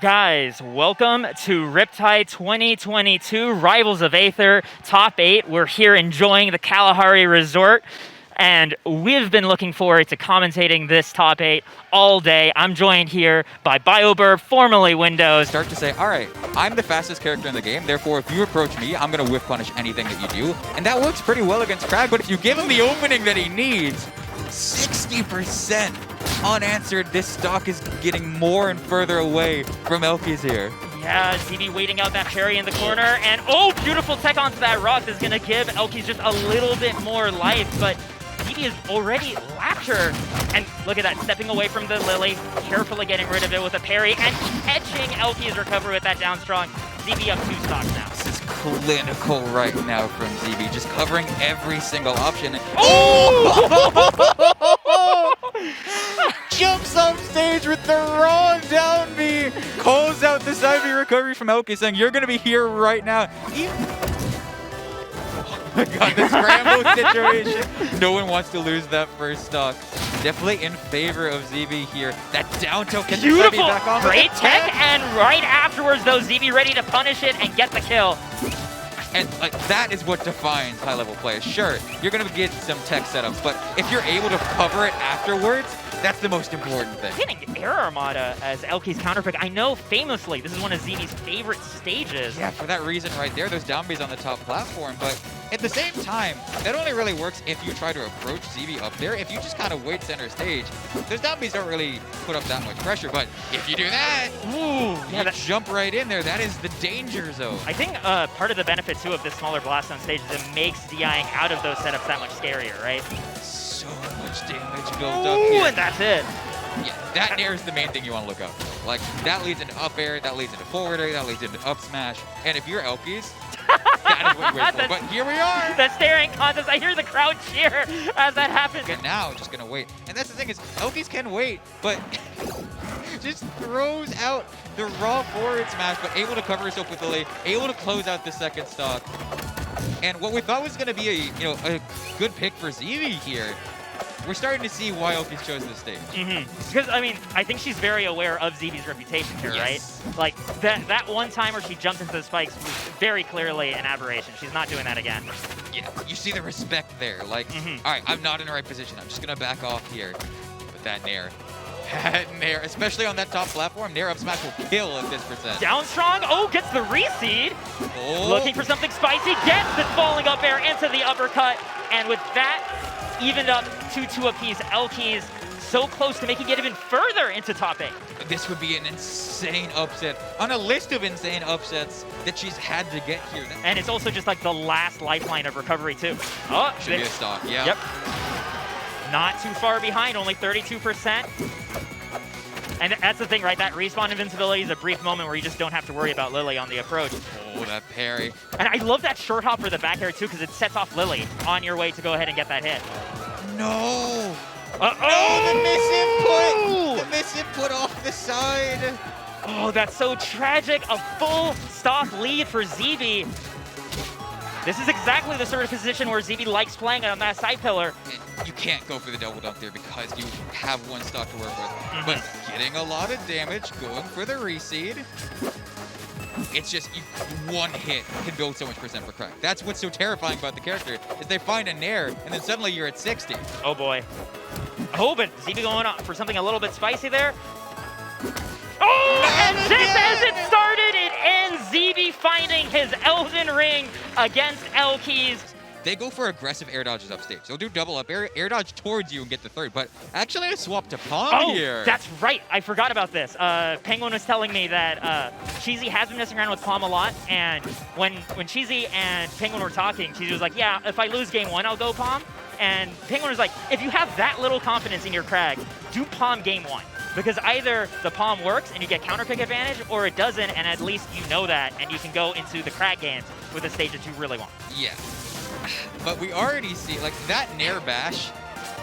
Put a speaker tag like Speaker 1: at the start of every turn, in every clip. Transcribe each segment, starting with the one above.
Speaker 1: Guys, welcome to Riptide 2022, Rivals of Aether, Top 8. We're here enjoying the Kalahari Resort, and we've been looking forward to commentating this Top 8 all day. I'm joined here by BioBurb, formerly Windows.
Speaker 2: Start to say, all right, I'm the fastest character in the game, therefore if you approach me, I'm going to whiff punish anything that you do. And that works pretty well against Crag, but if you give him the opening that he needs, 60% unanswered, this stock is getting more and further away from elkiies here.
Speaker 1: Yeah, ZeeBee waiting out that parry in the corner, and oh, beautiful tech onto that rock is going to give elkiies just a little bit more life, but ZeeBee has already lapped her. And look at that, stepping away from the Lily, carefully getting rid of it with a parry, and catching elkiies recovery with that down strong. ZeeBee up 2 stocks now.
Speaker 2: This is clinical right now from ZeeBee, just covering every single option.
Speaker 1: Oh!
Speaker 2: Jumps off stage with the wrong down B, calls out the side B recovery from elkiies, saying, you're going to be here right now. Oh my god, the scramble situation. No one wants to lose that first stock. Definitely in favor of ZeeBee here. That down tilt gets the side B back on.
Speaker 1: Great tech, and right afterwards, though, ZeeBee ready to punish it and get the kill.
Speaker 2: And like that is what defines high-level play. Sure, you're going to get some tech setups, but if you're able to cover it afterwards, that's the most important thing.
Speaker 1: Hitting Air Armada as elkiies counterpick. I know famously this is one of ZeeBee's favorite stages.
Speaker 2: Yeah, for that reason right there, those down Bs on the top platform, but at the same time, that only really works if you try to approach ZeeBee up there. If you just kind of wait center stage, those down Bs don't really put up that much pressure, but if you do that,
Speaker 1: ooh, yeah,
Speaker 2: that jump right in there, that is the danger zone.
Speaker 1: I think part of the benefit too of this smaller blast zone stage is it makes DIing out of those setups that much scarier, right?
Speaker 2: So much damage built up here.
Speaker 1: And that's it.
Speaker 2: Yeah, that nair is the main thing you want to look out for. Like, that leads into up air, that leads into forward air, that leads into up smash. And if you're elkiies, that is what you wait for. But here we are.
Speaker 1: The staring contest. I hear the crowd cheer as that happens.
Speaker 2: And now, just going to wait. And that's the thing is, elkiies can wait, but just throws out the raw forward smash, but able to cover herself with Lily, able to close out the second stock. And what we thought was going to be a good pick for ZeeBee here, we're starting to see why elkiies chose this stage.
Speaker 1: Because, I mean, I think she's very aware of ZeeBee's reputation here,
Speaker 2: yes.
Speaker 1: right? Like, that one time where she jumped into the spikes was very clearly an aberration. She's not doing that again.
Speaker 2: Yeah, you see the respect there. Like, all right, I'm not in the right position. I'm just going to back off here with that nair. That nair, especially on that top platform, nair up smash will kill at this percent.
Speaker 1: Down strong, oh, gets the reseed.
Speaker 2: Oh.
Speaker 1: Looking for something spicy, gets the falling up air into the uppercut. And with that, evened up 2-2 apiece. elkiies so close to making it even further into top 8.
Speaker 2: This would be an insane upset on a list of insane upsets that she's had to get here.
Speaker 1: And it's also just like the last lifeline of recovery too. Oh,
Speaker 2: should be a stock, yeah.
Speaker 1: Yep. Not too far behind, only 32%. And that's the thing, right? That respawn invincibility is a brief moment where you just don't have to worry about Lily on the approach.
Speaker 2: Oh, that parry.
Speaker 1: And I love that short hop for the back air too, because it sets off Lily on your way to go ahead and get that hit.
Speaker 2: No!
Speaker 1: Oh,
Speaker 2: the misinput off the side.
Speaker 1: Oh, that's so tragic. A full stock lead for ZeeBee. This is exactly the sort of position where ZeeBee likes playing on that side pillar.
Speaker 2: You can't go for the double dunk there because you have one stock to work with. But getting a lot of damage, going for the reseed. It's just one hit can build so much percent for Crack. That's what's so terrifying about the character, is they find a nair, and then suddenly you're at 60.
Speaker 1: Oh boy. Oh, but ZeeBee going on for something a little bit spicy there. Oh, and just as it started, it ends. ZeeBee finding his Elden Ring against elkiies.
Speaker 2: They go for aggressive air dodges upstage. They'll do double up air dodge towards you and get the third. But actually, I swapped to Palm here.
Speaker 1: That's right. I forgot about this. Penguin was telling me that Cheesy has been messing around with Palm a lot. And when Cheesy and Penguin were talking, Cheesy was like, yeah, if I lose game 1, I'll go Palm. And Penguin was like, if you have that little confidence in your Crag, do Palm game 1. Because either the Palm works and you get counter pick advantage, or it doesn't, and at least you know that, and you can go into the Crag games with a stage that you really want.
Speaker 2: Yeah. But we already see, like, that nair bash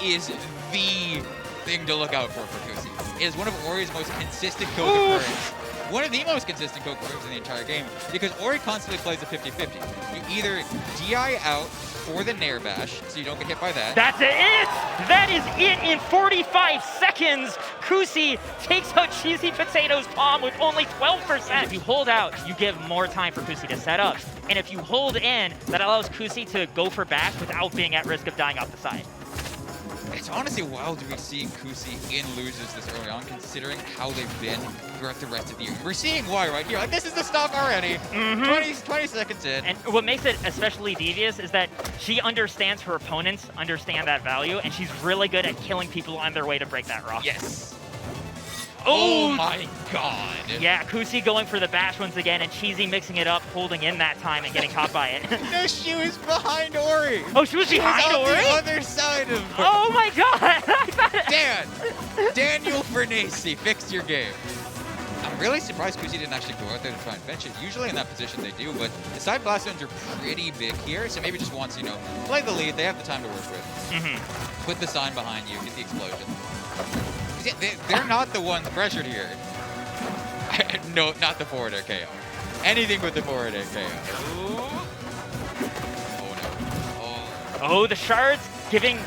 Speaker 2: is the thing to look out for Kusi. It is one of Ori's most consistent kill deterrents. one of the most consistent Coke moves in the entire game because Ori constantly plays a 50-50. You either DI out for the Nair Bash, so you don't get hit by that.
Speaker 1: That's it! That is it in 45 seconds! Kusi takes out CheesyPotato's palm with only 12%. If you hold out, you give more time for Kusi to set up. And if you hold in, that allows Kusi to go for back without being at risk of dying off the side.
Speaker 2: It's honestly wild to be seeing Kusi in losers this early on, considering how they've been throughout the rest of the year. We're seeing why right here. Like, this is the stock already. 20 seconds in.
Speaker 1: And what makes it especially devious is that she understands her opponents understand that value, and she's really good at killing people on their way to break that rock.
Speaker 2: Yes.
Speaker 1: Oh
Speaker 2: my god.
Speaker 1: Yeah, Kusi going for the bash once again, and Cheesy mixing it up, holding in that time and getting caught by it.
Speaker 2: No, she was behind Ori.
Speaker 1: Oh, she was behind Ori?
Speaker 2: On the other side of her.
Speaker 1: Oh my god!
Speaker 2: Daniel Fernacey, fix your game. I'm really surprised Kusi didn't actually go out there to try and fetch it. Usually in that position they do, but the side blast zones are pretty big here, so maybe just wants, play the lead. They have the time to work with. Put the sign behind you, get the explosion. They're not the ones pressured here. No, not the forward air KO. Anything but the forward air KO. Oh no.
Speaker 1: Oh, the shards giving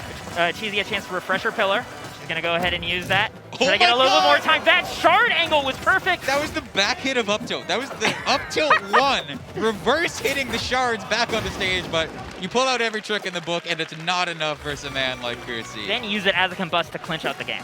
Speaker 1: Cheesy a chance to refresh her pillar. She's going to go ahead and use that. Should I get a little bit more time? That shard angle was perfect.
Speaker 2: That was the back hit of up tilt. That was the up tilt one. Reverse hitting the shards back on the stage, but you pull out every trick in the book, and it's not enough versus a man like Kusi.
Speaker 1: Then use it as a combust to clinch out the game.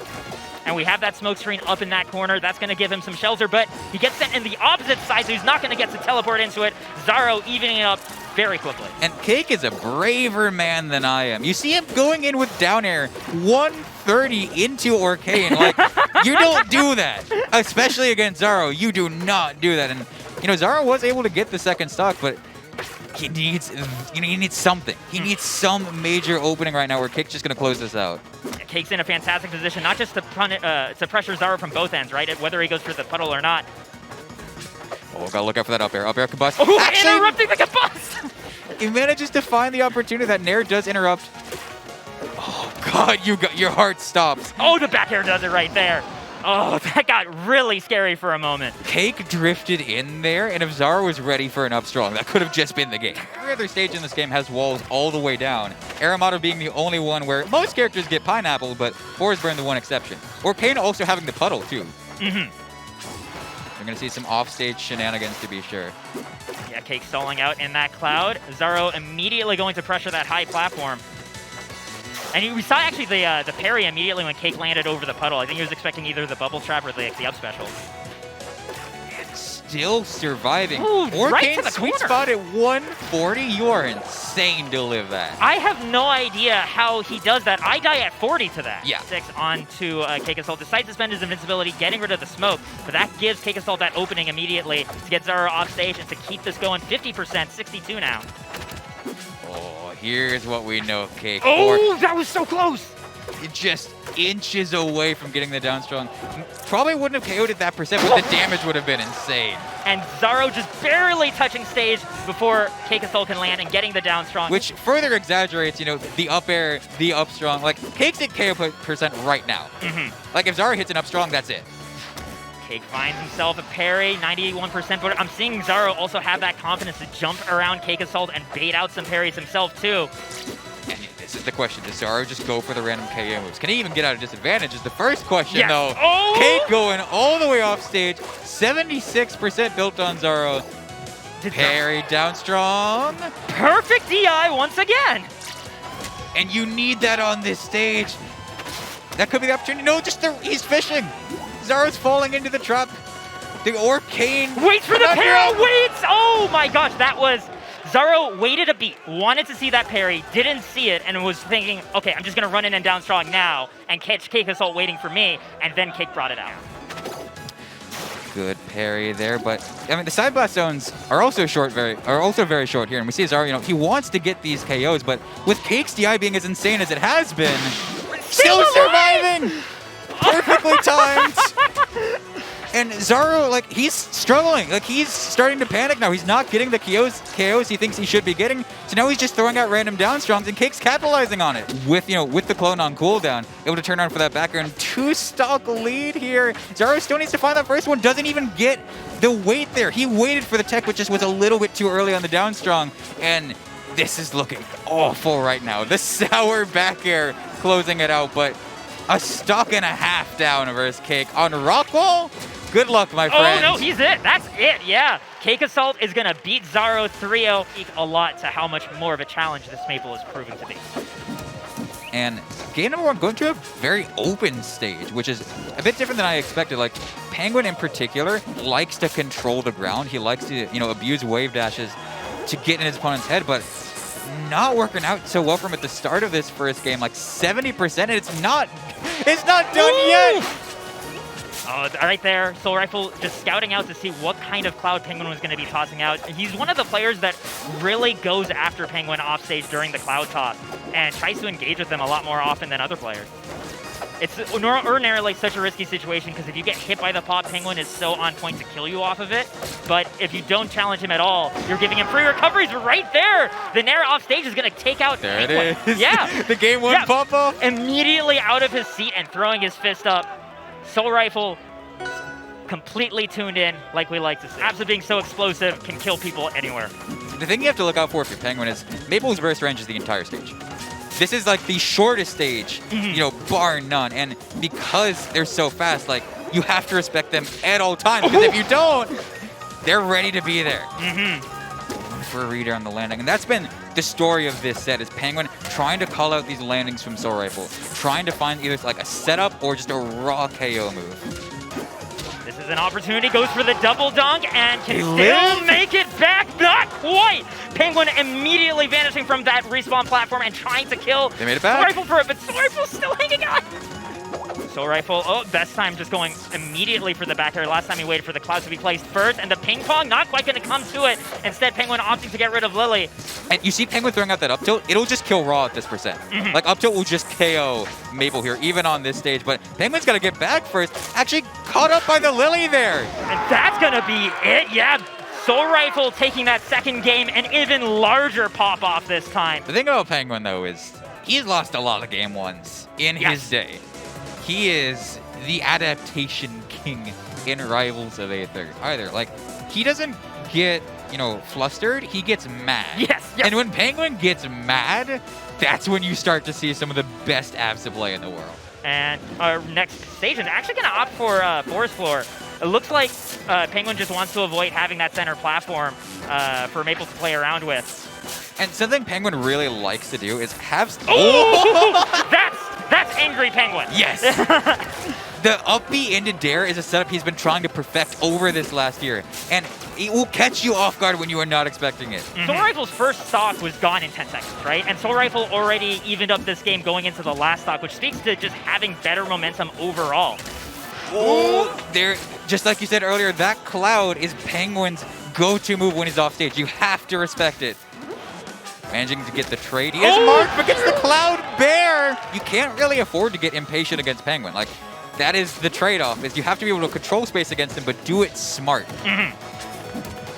Speaker 1: And we have that smoke screen up in that corner. That's going to give him some shelter, but he gets sent in the opposite side, so he's not going to get to teleport into it. Xaro evening it up very quickly.
Speaker 2: And Cake is a braver man than I am. You see him going in with down air 130 into Arcane. Like, you don't do that. Especially against Xaro. You do not do that. And, Xaro was able to get the second stock, but he needs something. He needs some major opening right now where Cake's just going to close this out.
Speaker 1: Cake's in a fantastic position, not just to pressure Xaro from both ends, right? Whether he goes for the puddle or not.
Speaker 2: Oh, gotta look out for that up air. Up air combust.
Speaker 1: Oh, actually, interrupting the combust!
Speaker 2: He manages to find the opportunity. That Nair does interrupt. Oh, God, your heart stops.
Speaker 1: Oh, the back air does it right there. Oh, that got really scary for a moment.
Speaker 2: Cake drifted in there, and if Xaro was ready for an up strong, that could have just been the game. Every other stage in this game has walls all the way down. Aramata being the only one where most characters get pineapple, but Forsburn the one exception. Arcane also having the puddle, too. We're going to see some offstage shenanigans, to be sure.
Speaker 1: Yeah, Cake stalling out in that cloud. Xaro immediately going to pressure that high platform. And we saw actually the parry immediately when Cake landed over the puddle. I think he was expecting either the bubble trap or the up special.
Speaker 2: And still surviving.
Speaker 1: Ooh, right
Speaker 2: Arcane
Speaker 1: to the
Speaker 2: sweet
Speaker 1: corner.
Speaker 2: spot at 140. You are insane to live that.
Speaker 1: I have no idea how he does that. I die at 40 to that.
Speaker 2: Yeah.
Speaker 1: 6 onto CakeAssault. Decides to spend his invincibility, getting rid of the smoke, but that gives CakeAssault that opening immediately to get Xaro off stage and to keep this going. 50%, 62 now.
Speaker 2: Oh, here's what we know of Cake.
Speaker 1: Oh, that was so close.
Speaker 2: Just inches away from getting the down strong. Probably wouldn't have KO'd at that percent, but the damage would have been insane.
Speaker 1: And Xaro just barely touching stage before CakeAssault can land and getting the down strong.
Speaker 2: Which further exaggerates, the up air, the up strong. Like, Cake's at KO percent right now. Like, if Xaro hits an up strong, that's it.
Speaker 1: Cake finds himself a parry, 91%, but I'm seeing Xaro also have that confidence to jump around CakeAssault and bait out some parries himself, too.
Speaker 2: And this is the question. Does Xaro just go for the random KO moves? Can he even get out of disadvantage is the first question, though.
Speaker 1: Oh!
Speaker 2: Cake going all the way off stage. 76% built on Xaro. Parry down strong.
Speaker 1: Perfect DI once again.
Speaker 2: And you need that on this stage. That could be the opportunity. No, he's fishing. Xaro's falling into the trap. The Arcane.
Speaker 1: Waits for the parry. Waits. Oh my gosh, that was... Xaro waited a beat, wanted to see that parry, didn't see it, and was thinking, okay, I'm just going to run in and down strong now and catch CakeAssault waiting for me, and then Cake brought it out.
Speaker 2: Good parry there, but I mean the side blast zones are also very short here, and we see Xaro, he wants to get these KOs, but with Cake's DI being as insane as it has been, still surviving! Perfectly timed! And Xaro, he's struggling. He's starting to panic now. He's not getting the KOs he thinks he should be getting. So now he's just throwing out random down strongs, and Cake's capitalizing on it. With the clone on cooldown, able to turn on for that background. 2-stock lead here. Xaro still needs to find that first one. Doesn't even get the wait there. He waited for the tech, but just was a little bit too early on the down strong. And this is looking awful right now. The sour back air closing it out, but a stock and a half down versus Cake on Rockwall. Good luck, my friend.
Speaker 1: Oh, no, he's it. That's it, yeah. CakeAssault is going to beat Xaro 3-0. A lot to how much more of a challenge this Maple is proving to be.
Speaker 2: And game number 1 going to a very open stage, which is a bit different than I expected. Like, Penguin in particular likes to control the ground. He likes to, abuse wave dashes to get in his opponent's head, but not working out so well for him at the start of this first game. Like 70%, and it's not done yet.
Speaker 1: Oh, right there, Soul Rifle just scouting out to see what kind of cloud Penguin was going to be tossing out. He's one of the players that really goes after Penguin offstage during the cloud toss and tries to engage with them a lot more often than other players. It's ordinarily such a risky situation because if you get hit by the pop, Penguin is so on point to kill you off of it. But if you don't challenge him at all, you're giving him free recoveries right there. The Nair off stage is going to take out
Speaker 2: There
Speaker 1: Penguin.
Speaker 2: it is.
Speaker 1: Yeah.
Speaker 2: The game 1 pop-off.
Speaker 1: Immediately out of his seat and throwing his fist up. Soul Rifle completely tuned in, like we like to see. Absolutely being so explosive, can kill people anywhere.
Speaker 2: The thing you have to look out for if you're Penguin is Maple's burst range is the entire stage. This is like the shortest stage, bar none. And because they're so fast, like, you have to respect them at all times. Because if you don't, they're ready to be there. For a reader on the landing. And that's been the story of this set, is Penguin trying to call out these landings from Soul Rifle, trying to find either like a setup or just a raw KO move.
Speaker 1: This is an opportunity, goes for the double dunk and can still make it back. Not quite. Penguin immediately vanishing from that respawn platform and trying to kill
Speaker 2: They made it back.
Speaker 1: Soul Rifle for it, but Soul Rifle's still hanging on. Soul Rifle, best time just going immediately for the back air. Last time he waited for the cloud to be placed first, and the ping pong not quite going to come to it. Instead, Penguin opting to get rid of Lily.
Speaker 2: And you see Penguin throwing out that up tilt, it'll just kill Raw at this percent. Like, up tilt will just KO Maple here, even on this stage. But Penguin's got to get back first. Actually caught up by the Lily there.
Speaker 1: And that's going to be it, yeah. Soul Rifle taking that second game, an even larger pop-off this time.
Speaker 2: The thing about Penguin, though, is he's lost a lot of game 1s in his day. He is the adaptation king in Rivals of Aether. Either, like, he doesn't get, flustered, he gets mad.
Speaker 1: Yes.
Speaker 2: And when Penguin gets mad, that's when you start to see some of the best abs to play in the world.
Speaker 1: And our next stage is actually going to opt for Forest Floor. It looks like Penguin just wants to avoid having that center platform for Maple to play around with.
Speaker 2: And something Penguin really likes to do is have...
Speaker 1: That's Angry Penguin.
Speaker 2: Yes! The up B into dare is a setup he's been trying to perfect over this last year. And it will catch you off guard when you are not expecting it.
Speaker 1: Soul Rifle's first stock was gone in 10 seconds, right? And Soul Rifle already evened up this game going into the last stock, which speaks to just having better momentum overall.
Speaker 2: There, just like you said earlier, that cloud is Penguin's go-to move when he's off stage. You have to respect it. Managing to get the trade. He is marked, but gets the cloud bear. You can't really afford to get impatient against Penguin. Like, that is the trade-off, is you have to be able to control space against him, but do it smart.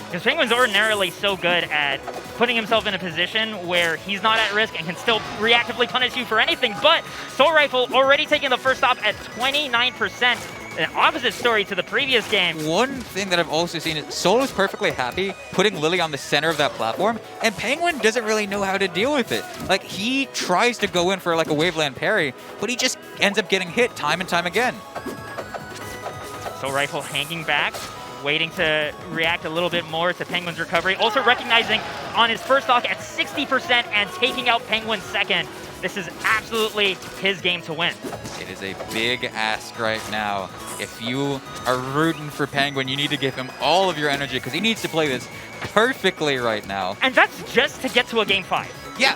Speaker 1: Because Penguin's ordinarily so good at putting himself in a position where he's not at risk and can still reactively punish you for anything. But Soul Rifle already taking the first stop at 29%. An opposite story to the previous game.
Speaker 2: One thing that I've also seen is Soul is perfectly happy putting Lily on the center of that platform, and Penguin doesn't really know how to deal with it. Like, he tries to go in for like a waveland parry, but he just ends up getting hit time and time again.
Speaker 1: Soul Rifle hanging back, waiting to react a little bit more to Penguin's recovery. Also recognizing on his first stock at 60% and taking out Penguin second. This is absolutely his game to win.
Speaker 2: It is a big ask right now. If you are rooting for Penguin, you need to give him all of your energy because he needs to play this perfectly right now.
Speaker 1: And that's just to get to a game 5.
Speaker 2: Yeah.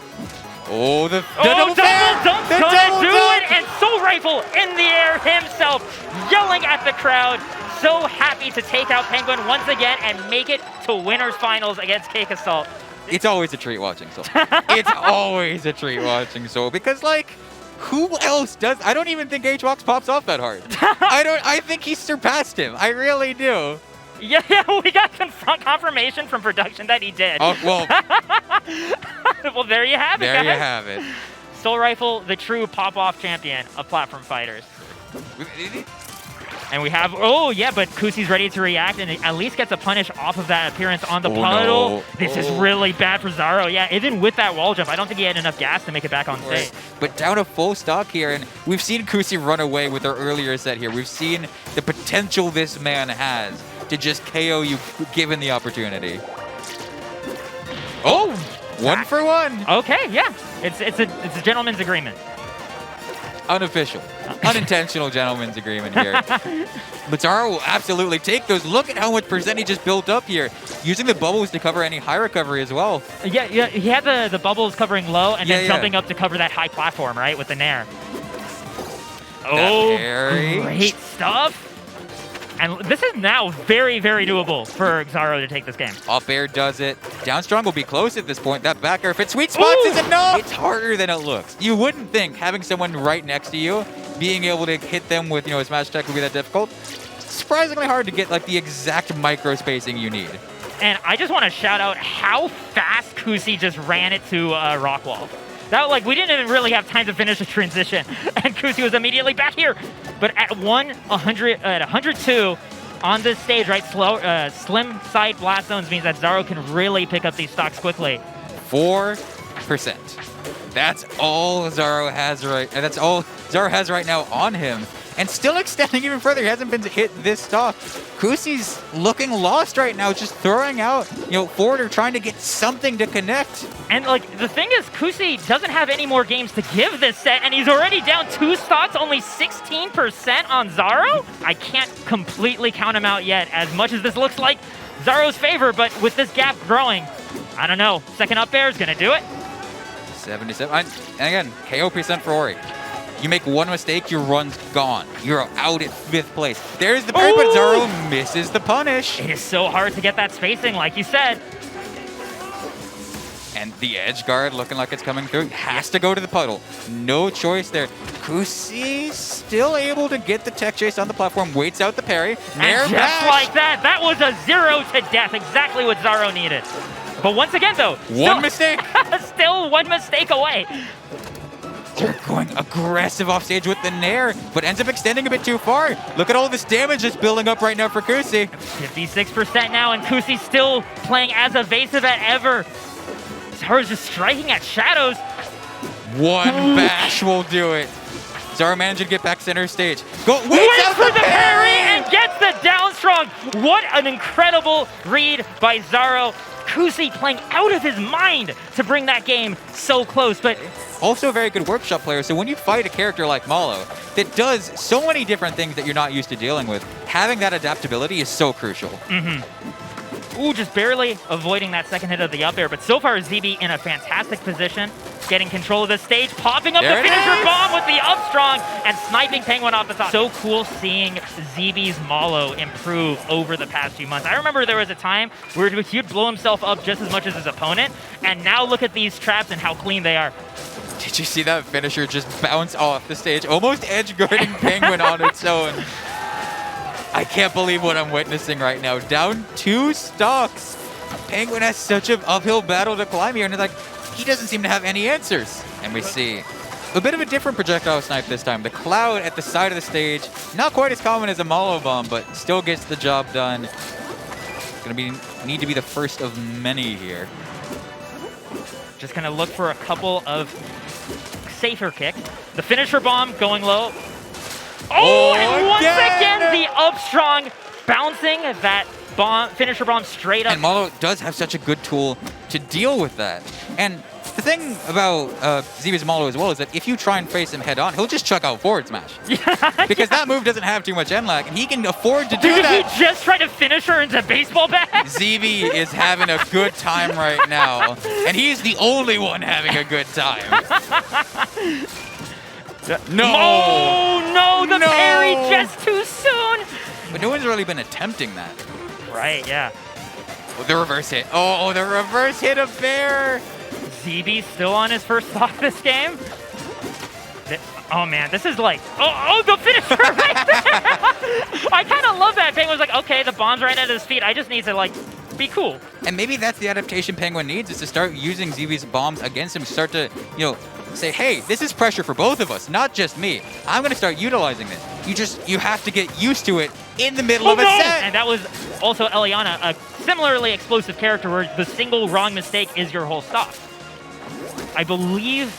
Speaker 2: Oh, the
Speaker 1: double
Speaker 2: dunk!
Speaker 1: Gonna do it! And Soul Rifle in the air himself, yelling at the crowd. So happy to take out Penguin once again and make it to winners finals against CakeAssault.
Speaker 2: It's always a treat watching Soul. It's always a treat watching Soul because, like, who else does? I don't even think HBox pops off that hard. I think he surpassed him. I really do.
Speaker 1: Yeah, we got confirmation from production that he did.
Speaker 2: Oh, well.
Speaker 1: Well, there you have it,
Speaker 2: There
Speaker 1: guys.
Speaker 2: you have it.
Speaker 1: Soul Rifle, the true pop-off champion of platform fighters. And we have, oh yeah, but Kusi's ready to react and at least gets a punish off of that appearance on the puddle.
Speaker 2: No.
Speaker 1: This is really bad for Xaro. Yeah, even with that wall jump, I don't think he had enough gas to make it back on stage.
Speaker 2: But down to full stock here, and we've seen Kusi run away with our earlier set here. We've seen the potential this man has to just KO you given the opportunity. Oh, 1 for 1.
Speaker 1: Okay, yeah, it's a gentleman's agreement.
Speaker 2: Unofficial, unintentional gentleman's agreement here. But Xaro will absolutely take those. Look at how much percentage is built up here. Using the bubbles to cover any high recovery as well.
Speaker 1: Yeah, he had the bubbles covering low and then jumping up to cover that high platform, right, with the nair. Oh, great stuff. And this is now very, very doable for Xaro to take this game.
Speaker 2: Up air does it. Down strong will be close at this point. That back air, if it sweet spots, is enough. It's harder than it looks. You wouldn't think having someone right next to you, being able to hit them with, a smash attack would be that difficult. Surprisingly hard to get like the exact micro spacing you need.
Speaker 1: And I just want to shout out how fast Kusi just ran it to Rockwall. That, we didn't even really have time to finish the transition, and Kusi was immediately back here. But at 102 on this stage, right, slim side blast zones means that Xaro can really pick up these stocks quickly.
Speaker 2: 4%. That's all Xaro has that's all Xaro has right now on him. And still extending even further. He hasn't been hit this stock. Kusi's looking lost right now, just throwing out, forward or trying to get something to connect.
Speaker 1: And, the thing is, Kusi doesn't have any more games to give this set, and he's already down 2 stocks, only 16% on Xaro? I can't completely count him out yet, as much as this looks like Xaro's favor, but with this gap growing, I don't know. Second up air is going to do it.
Speaker 2: 77. And again, KO percent for Ori. You make one mistake, your run's gone. You're out at 5th place. There's the parry, but Xaro misses the punish.
Speaker 1: It is so hard to get that spacing, like you said.
Speaker 2: And the edge guard looking like it's coming through. Has to go to the puddle. No choice there. Kusi still able to get the tech chase on the platform. Waits out the parry.
Speaker 1: And just like that, that was a 0 to death. Exactly what Xaro needed. But once again, though,
Speaker 2: one mistake.
Speaker 1: Still one mistake away.
Speaker 2: They're going aggressive off stage with the nair, but ends up extending a bit too far. Look at all this damage that's building up right now for Kusi.
Speaker 1: 56% now, and Kusi's still playing as evasive as ever. Xaro's just striking at shadows.
Speaker 2: One bash will do it. Xaro managed to get back center stage. Waits out
Speaker 1: for the parry and gets the down strong. What an incredible read by Xaro. Kusi playing out of his mind to bring that game so close, but
Speaker 2: also a very good workshop player. So when you fight a character like Malo that does so many different things that you're not used to dealing with, having that adaptability is so crucial.
Speaker 1: Ooh, just barely avoiding that second hit of the up air, but so far ZeeBee in a fantastic position, getting control of the stage, popping up the finisher bomb with the up strong, and sniping Penguin off the top. So cool seeing ZeeBee's Malo improve over the past few months. I remember there was a time where he'd blow himself up just as much as his opponent, and now look at these traps and how clean they are.
Speaker 2: Did you see that finisher just bounce off the stage, almost edge guarding Penguin on its own? I can't believe what I'm witnessing right now. Down 2 stocks. Penguin has such an uphill battle to climb here, and it's like, he doesn't seem to have any answers. And we see a bit of a different projectile snipe this time. The cloud at the side of the stage, not quite as common as a Malo bomb, but still gets the job done. It's gonna need to be the first of many here.
Speaker 1: Just gonna look for a couple of safer kicks. The finisher bomb going low. Oh, and once again, the up strong bouncing that bomb, finisher bomb straight up.
Speaker 2: And Malo does have such a good tool to deal with that. And the thing about ZeeBee's Malo as well is that if you try and face him head on, he'll just chuck out forward smash. Because that move doesn't have too much end lag, and he can afford to do that.
Speaker 1: Did he just try to finish her into baseball bat?
Speaker 2: ZeeBee is having a good time right now, and he's the only one having a good time. No!
Speaker 1: Oh, no, the parry just too soon!
Speaker 2: But no one's really been attempting that.
Speaker 1: Right, yeah.
Speaker 2: Oh, the reverse hit. Oh, the reverse hit of bear!
Speaker 1: ZeeBee still on his first stock this game. Oh, man, this is like... Oh, the finisher right there! I kind of love that. Penguin's like, okay, the bomb's right at his feet. I just need to, be cool.
Speaker 2: And maybe that's the adaptation Penguin needs, is to start using ZeeBee's bombs against him, start to, say, hey, this is pressure for both of us, not just me. I'm going to start utilizing this. You have to get used to it in the middle of a set.
Speaker 1: And that was also Eliana, a similarly explosive character where the single wrong mistake is your whole stock. I believe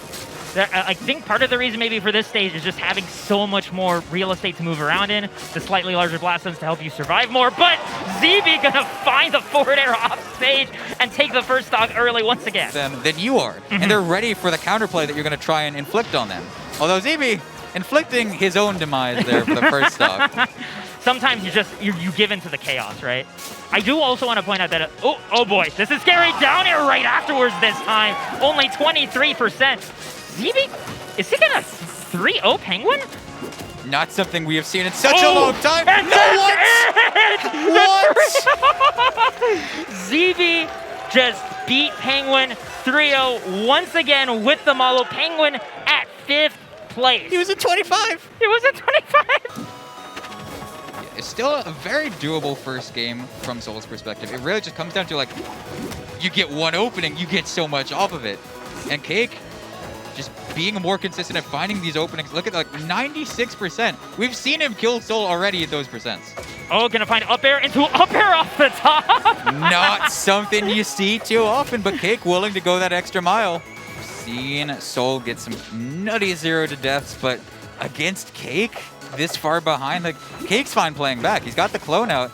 Speaker 1: that, I think part of the reason maybe for this stage is just having so much more real estate to move around in, the slightly larger blast zones to help you survive more, but ZeeBee gonna find the forward air off stage and take the first stock early once again.
Speaker 2: Than you are. And they're ready for the counterplay that you're gonna try and inflict on them. Although ZeeBee inflicting his own demise there for the first stock.
Speaker 1: Sometimes you give into the chaos, right? I do also want to point out that, oh boy, this is scary. Down air right afterwards this time. Only 23%. ZeeBee, is he gonna 3-0 Penguin?
Speaker 2: Not something we have seen in such a long time.
Speaker 1: And
Speaker 2: What?
Speaker 1: ZeeBee just beat Penguin 3-0 once again with the Malo. Penguin at 5th place.
Speaker 2: He was at 25.
Speaker 1: He was at 25.
Speaker 2: It's still a very doable first game from Soul's perspective. It really just comes down to, like, you get one opening, you get so much off of it. And Cake just being more consistent at finding these openings. Look at, like, 96%. We've seen him kill Soul already at those percents.
Speaker 1: Oh, gonna find up air into up air off the top.
Speaker 2: Not something you see too often, but Cake willing to go that extra mile. Seen Soul get some nutty 0 to deaths, but against Cake, this far behind, like, Cake's fine playing back. He's got the clone out,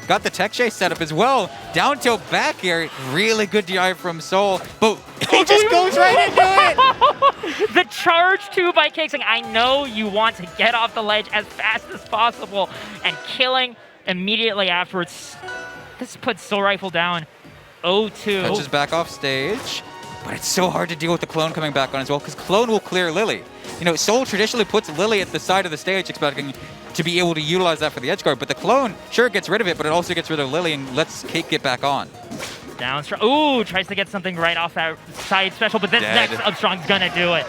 Speaker 2: got the tech chase set up as well. Down tilt back air, really good DI from Soul, but he just goes right into it.
Speaker 1: The charge too by Cake saying, I know you want to get off the ledge as fast as possible, and killing immediately afterwards. This puts Soul Rifle down 0-2.
Speaker 2: Touches back off stage, but it's so hard to deal with the clone coming back on as well, because clone will clear Lily. You know, Soul traditionally puts Lily at the side of the stage, expecting to be able to utilize that for the edge guard, but the clone sure gets rid of it, but it also gets rid of Lily and lets Cake get back on.
Speaker 1: Down strong. Ooh, tries to get something right off that side special, but this next up strong's gonna do it.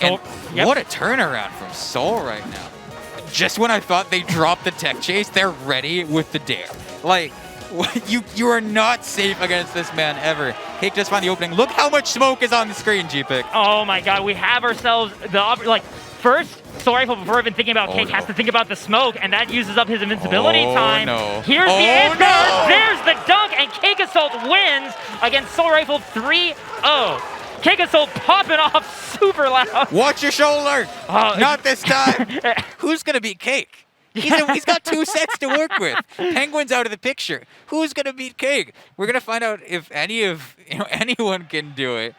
Speaker 2: So, and what a turnaround from Soul right now. Just when I thought they dropped the tech chase, they're ready with the dare. Like, you are not safe against this man ever. Cake just found the opening. Look how much smoke is on the screen, G-Pick.
Speaker 1: Oh my god, we have ourselves the, like, first, Soul Rifle, before even thinking about Cake, has to think about the smoke, and that uses up his invincibility time. Here's the edge guard, there's the dunk, and CakeAssault wins against Soul Rifle 3-0. CakeAssault popping off super loud.
Speaker 2: Watch your shoulder. Not this time. Who's going to beat Cake? He's got 2 sets to work with. Penguin's out of the picture. Who's going to beat Cake? We're going to find out if anyone can do it.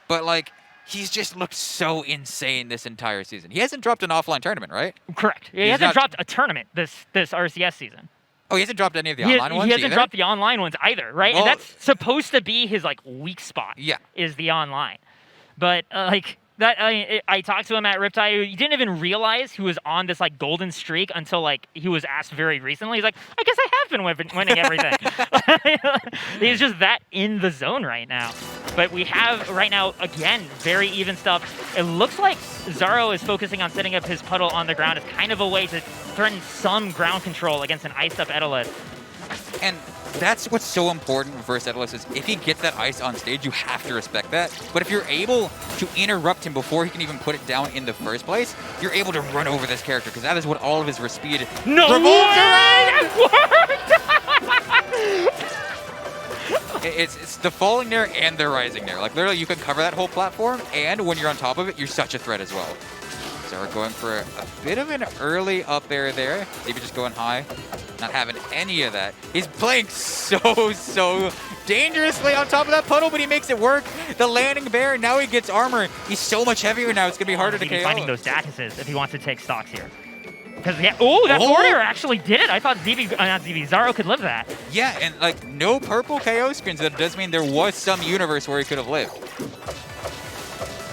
Speaker 2: But, like, he's just looked so insane this entire season. He hasn't dropped an offline tournament, right?
Speaker 1: Correct. He hasn't dropped a tournament this RCS season.
Speaker 2: Oh, he hasn't dropped any of the online ones.
Speaker 1: He hasn't dropped the online ones either, right?
Speaker 2: Well,
Speaker 1: and that's supposed to be his, like, weak spot.
Speaker 2: Yeah.
Speaker 1: Is the online. But like that, I talked to him at Riptide. He didn't even realize he was on this like golden streak until like he was asked very recently. He's like, I guess I have been winning everything. He's just that in the zone right now. But we have right now, again, very even stuff. It looks like Xaro is focusing on setting up his puddle on the ground as kind of a way to threaten some ground control against an iced up Edelus.
Speaker 2: And that's what's so important versus Edelus is if he gets that ice on stage, you have to respect that. But if you're able to interrupt him before he can even put it down in the first place, you're able to run over this character because that is what all of his speed revolves around. It's the falling there and the rising there. Like literally you can cover that whole platform, and when you're on top of it, you're such a threat as well. So we're going for a bit of an early up air there. Maybe just going high. Not having any of that. He's playing so dangerously on top of that puddle, but he makes it work. The landing bear, now he gets armor. He's so much heavier now, it's going to be harder to KO.
Speaker 1: Finding those Dacuses if he wants to take stocks here. Because, that border actually did it. I thought Xaro could live that.
Speaker 2: Yeah, and like no purple KO screens. That does mean there was some universe where he could have lived.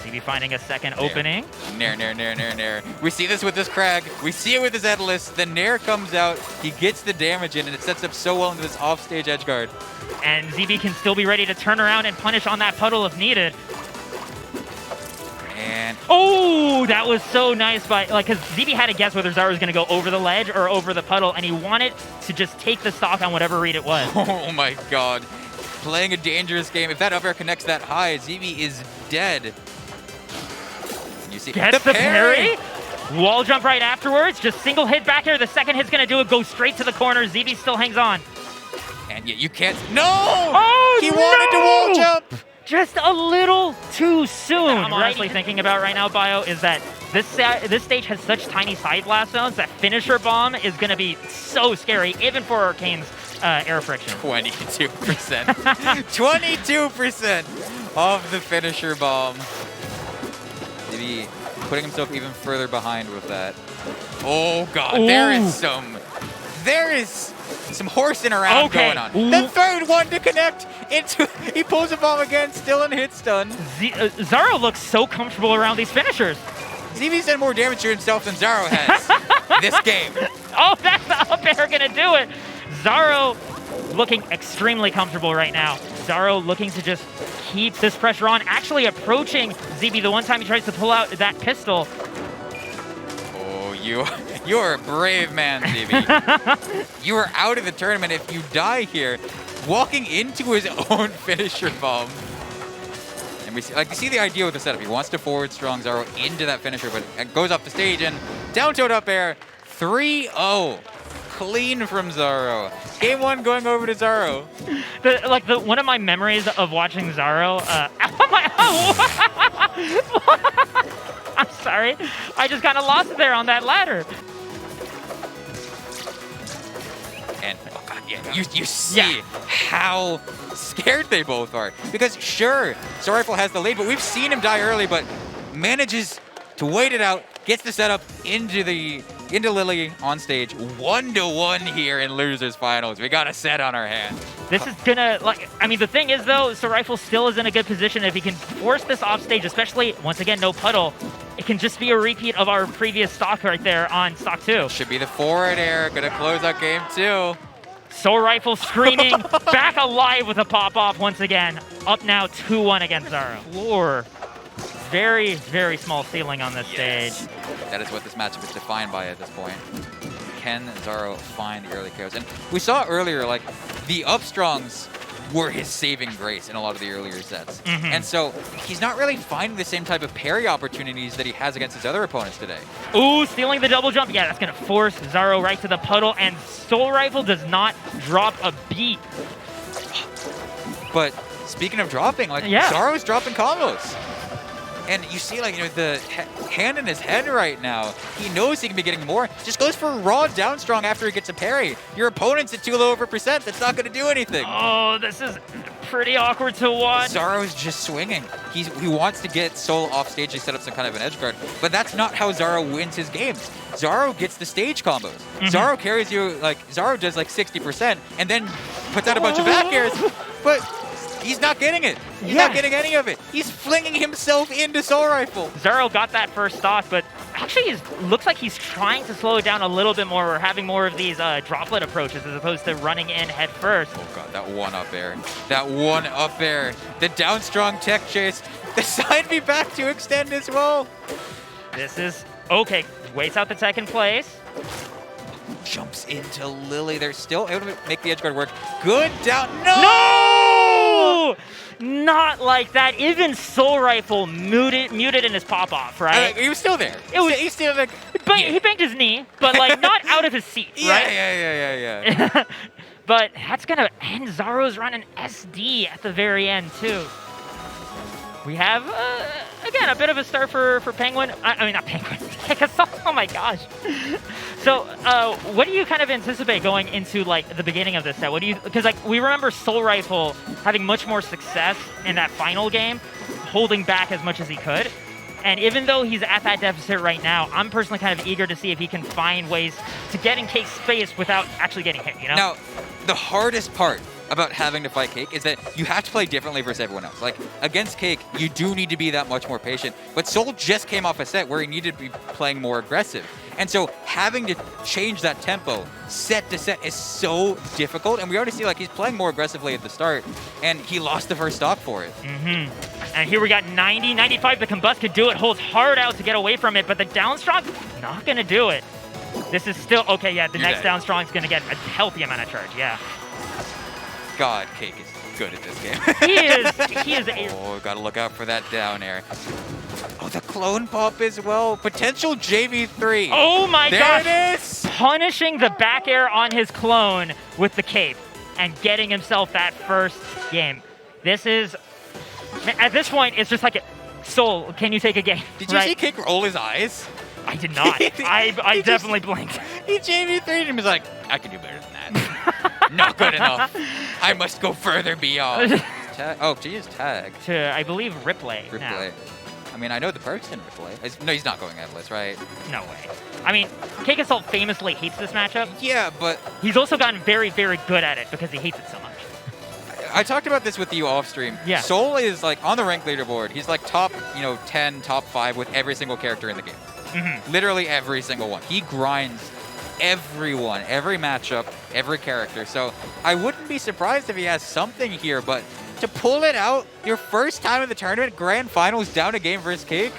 Speaker 1: ZeeBee finding a second opening.
Speaker 2: Nair. We see this with this Crag. We see it with his Edelus. The Nair comes out. He gets the damage in, and it sets up so well into this offstage edgeguard.
Speaker 1: And ZeeBee can still be ready to turn around and punish on that puddle if needed.
Speaker 2: And
Speaker 1: oh, that was so nice because ZeeBee had to guess whether Xaro was going to go over the ledge or over the puddle, and he wanted to just take the stock on whatever read it was.
Speaker 2: Oh my god. Playing a dangerous game. If that up air connects that high, ZeeBee is dead. You see
Speaker 1: Gets the parry? Wall jump right afterwards. Just single hit back here. The second hit's going to do it. Go straight to the corner. ZeeBee still hangs on.
Speaker 2: And yet you can't. No!
Speaker 1: Oh,
Speaker 2: he wanted to wall jump.
Speaker 1: Just a little too soon. I'm honestly thinking about right now, Bio, is that this stage has such tiny side blast zones that finisher bomb is going to be so scary, even for Arcane's air friction.
Speaker 2: 22%. 22% of the finisher bomb. Maybe putting himself even further behind with that. Oh God,
Speaker 1: Ooh.
Speaker 2: there is some horsing around going on. The third one to connect into, he pulls a bomb again, still in hit stun.
Speaker 1: Xaro looks so comfortable around these finishers.
Speaker 2: ZeeBee's done more damage to himself than Xaro has this game.
Speaker 1: Oh, that's the up air gonna do it. Xaro looking extremely comfortable right now. Xaro looking to just keep this pressure on, actually approaching ZeeBee the one time he tries to pull out that pistol.
Speaker 2: Oh, you're a brave man, ZeeBee. You are out of the tournament if you die here, walking into his own finisher bomb. And we see the idea with the setup. He wants to forward strong Xaro into that finisher, but it goes off the stage and down tilt up air, 3-0. Clean from Xaro. Game 1 going over to Xaro.
Speaker 1: One of my memories of watching Xaro. I'm sorry. I just kind of lost it there on that ladder.
Speaker 2: And oh God, yeah, you see how scared they both are. Because sure, Xaro has the lead, but we've seen him die early, but manages to wait it out, gets the setup into Lily on stage. 1-1 here in losers finals. We got a set on our hands.
Speaker 1: This is gonna, the thing is though, CheesyPotato still is in a good position. If he can force this off stage, especially, once again, no puddle, it can just be a repeat of our previous stock right there on stock 2.
Speaker 2: Should be the forward air, gonna close out game 2.
Speaker 1: Soul Rifle screaming, back alive with a pop-off once again. Up now 2-1 against Xaro. Floor. Very, very small ceiling on this stage.
Speaker 2: That is what this matchup is defined by at this point. Can Xaro find the early KOs? And we saw earlier, the up-strongs were his saving grace in a lot of the earlier sets. And so he's not really finding the same type of parry opportunities that he has against his other opponents today.
Speaker 1: Ooh, stealing the double jump. Yeah, that's going to force Xaro right to the puddle, and Soul Rifle does not drop a beat.
Speaker 2: But speaking of dropping, Xaro's dropping combos. And you see, the hand in his head right now. He knows he can be getting more. Just goes for raw down strong after he gets a parry. Your opponent's at too low of a percent. That's not going to do anything.
Speaker 1: Oh, this is pretty awkward to watch.
Speaker 2: Xaro's just swinging. He wants to get Soul off stage to set up some kind of an edge guard. But that's not how Xaro wins his games. Xaro gets the stage combos. Xaro carries you, Xaro does 60% and then puts out a bunch of back airs. But he's not getting it. He's not getting any of it. He's flinging himself into Soul Rifle.
Speaker 1: Xaro got that first stock, but actually looks like he's trying to slow it down a little bit more, or having more of these droplet approaches as opposed to running in head first.
Speaker 2: Oh God, that one up air. That one up air. The down strong tech chase. The side B back to extend as well.
Speaker 1: This is okay. Waits out the second place.
Speaker 2: Jumps into Lily. They're still able to make the edge guard work. Good down.
Speaker 1: No! Not like that. Even Soul Rifle muted in his pop-off, right?
Speaker 2: He was still there. He's still like...
Speaker 1: But he banged his knee, but not out of his seat, right?
Speaker 2: Yeah.
Speaker 1: But that's going to end Xaro's run in SD at the very end, too. We have, again, a bit of a start for Penguin. I mean, not Penguin. CakeAssault. Oh, my gosh. So, what do you kind of anticipate going into, the beginning of this set? What do you... Because, we remember Soul Rifle having much more success in that final game, holding back as much as he could. And even though he's at that deficit right now, I'm personally kind of eager to see if he can find ways to get in Cake's space without actually getting hit, you know?
Speaker 2: Now, the hardest part about having to fight Cake is that you have to play differently versus everyone else. Against Cake, you do need to be that much more patient. But Soul just came off a set where he needed to be playing more aggressive. And so having to change that tempo set to set is so difficult. And we already see he's playing more aggressively at the start, and he lost the first stock for it.
Speaker 1: And here we got 90, 95. The Combust could do it, holds hard out to get away from it, but the down strong, not going to do it. This is still, okay, yeah, the next down strong is going to get a healthy amount of charge, yeah.
Speaker 2: God, Cake is good at this game.
Speaker 1: He is
Speaker 2: Oh, gotta look out for that down air. Oh, the clone pop as well. Potential JV3.
Speaker 1: Oh my gosh.
Speaker 2: There it is.
Speaker 1: Punishing the back air on his clone with the cape and getting himself that first game. This is, at this point, it's just like, Soul, can you take a game?
Speaker 2: Did you see Cake roll his eyes?
Speaker 1: I did not. I definitely blinked.
Speaker 2: He JV3'd and was like, I can do better than that. Not good enough. I must go further beyond. Oh, she is tagged.
Speaker 1: To, I believe, Ripley.
Speaker 2: Ripley. I mean, I know the perks in Ripley. No, he's not going Endless, right?
Speaker 1: No way. I mean, CakeAssault famously hates this matchup.
Speaker 2: Yeah, but...
Speaker 1: He's also gotten very, very good at it because he hates it so much.
Speaker 2: I talked about this with you off stream.
Speaker 1: Yeah.
Speaker 2: Soul is like on the rank leaderboard. He's like top, 10, top 5 with every single character in the game. Literally every single one. He grinds everyone, every matchup, every character. So I wouldn't be surprised if he has something here, but to pull it out your first time in the tournament, grand finals, down a game versus Cake,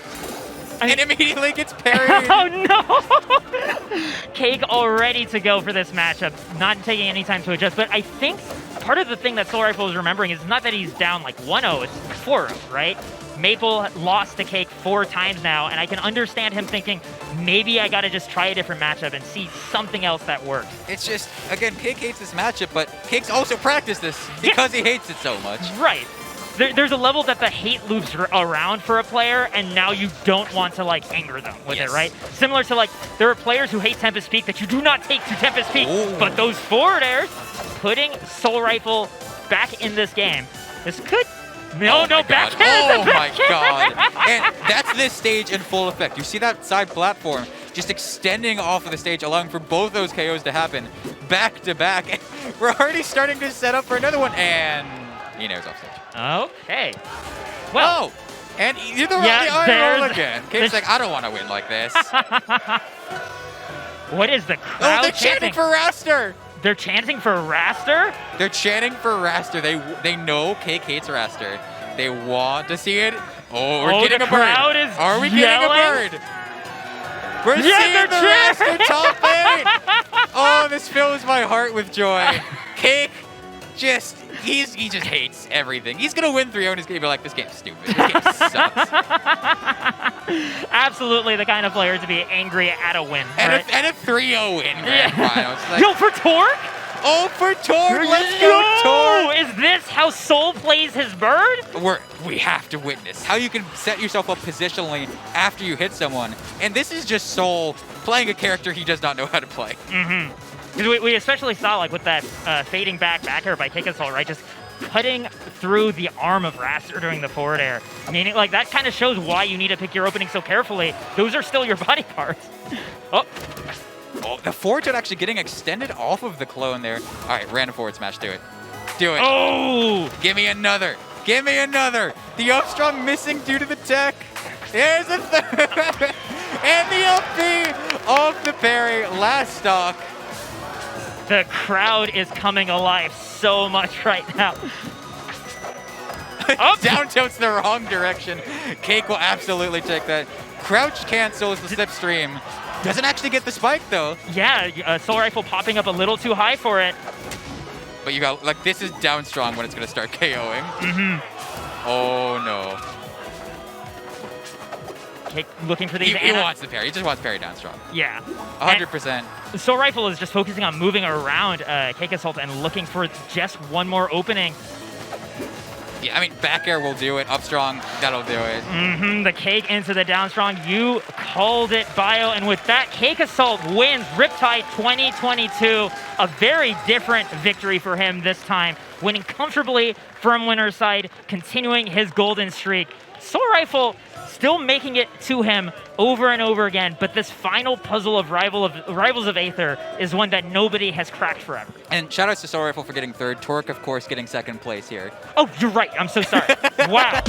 Speaker 2: and immediately gets parried.
Speaker 1: Oh no! Cake all ready to go for this matchup, not taking any time to adjust. But I think part of the thing that Soul Rifle is remembering is not that he's down like 1-0, it's 4-0, right? Maple lost to Cake 4 times now, and I can understand him thinking, maybe I gotta just try a different matchup and see something else that works.
Speaker 2: It's just, again, Cake hates this matchup, but Cake's also practiced this because he hates it so much.
Speaker 1: Right. There's a level that the hate loops around for a player, and now you don't want to like anger them with it, right? Similar to like, there are players who hate Tempest Peak that you do not take to Tempest Peak, but those forward airs, putting Soul Rifle back in this game, this could... No, back air!
Speaker 2: Oh my god! And that's this stage in full effect. You see that side platform just extending off of the stage, allowing for both those KOs to happen back to back. And we're already starting to set up for another one, and he knows off stage.
Speaker 1: Okay. Well,
Speaker 2: and you're the iron roll again. Cake's like, I don't want to win like this.
Speaker 1: What is the crowd
Speaker 2: they're chanting for Raster!
Speaker 1: They're chanting for Raster?
Speaker 2: They're chanting for Raster. They know Cake hates Raster. They want to see it. Oh, we're getting a bird. Are we getting a bird? We're seeing the Raster top 8! Oh, this fills my heart with joy. Cake he just hates everything. He's gonna win 3-0 and he's gonna be like, this game's stupid. This game sucks.
Speaker 1: Absolutely the kind of player to be angry at a win.
Speaker 2: And
Speaker 1: right?
Speaker 2: a 3-0 win grand finals. Like,
Speaker 1: yo, for Torque?
Speaker 2: Oh, for Torque! Let's go, Torque!
Speaker 1: Is this how Soul plays his bird?
Speaker 2: We have to witness how you can set yourself up positionally after you hit someone. And this is just Soul playing a character he does not know how to play.
Speaker 1: Because we especially saw, like, with that fading back air by CakeAssault, right? Just cutting through the arm of Raster during the forward air. Meaning, like, that kind of shows why you need to pick your opening so carefully. Those are still your body parts. Oh,
Speaker 2: the forward tilt actually getting extended off of the clone there. All right, random forward smash. Do it. Do it.
Speaker 1: Oh!
Speaker 2: Give me another. Give me another. The up strong missing due to the tech. There's a third. And the up B off the parry. Last stock.
Speaker 1: The crowd is coming alive so much right now.
Speaker 2: Down tilt's the wrong direction. Cake will absolutely take that. Crouch cancels the slipstream. Doesn't actually get the spike though.
Speaker 1: Yeah, Soul Rifle popping up a little too high for it.
Speaker 2: But you got, like, this is down strong when it's gonna start KOing. Oh no.
Speaker 1: Cake looking for these.
Speaker 2: He wants the parry. He just wants parry down strong.
Speaker 1: Yeah.
Speaker 2: 100%.
Speaker 1: Soul Rifle is just focusing on moving around CakeAssault and looking for just one more opening.
Speaker 2: Yeah, I mean, back air will do it. Up strong, that'll do it.
Speaker 1: The Cake into the down strong. You called it, Bio. And with that, CakeAssault wins Riptide 2022. A very different victory for him this time. Winning comfortably from winner's side, continuing his golden streak. Soul Rifle still making it to him over and over again, but this final puzzle of Rivals of Aether is one that nobody has cracked forever.
Speaker 2: And shoutouts to Soul Rifle for getting third. Torque, of course, getting second place here.
Speaker 1: Oh, you're right. I'm so sorry. Wow.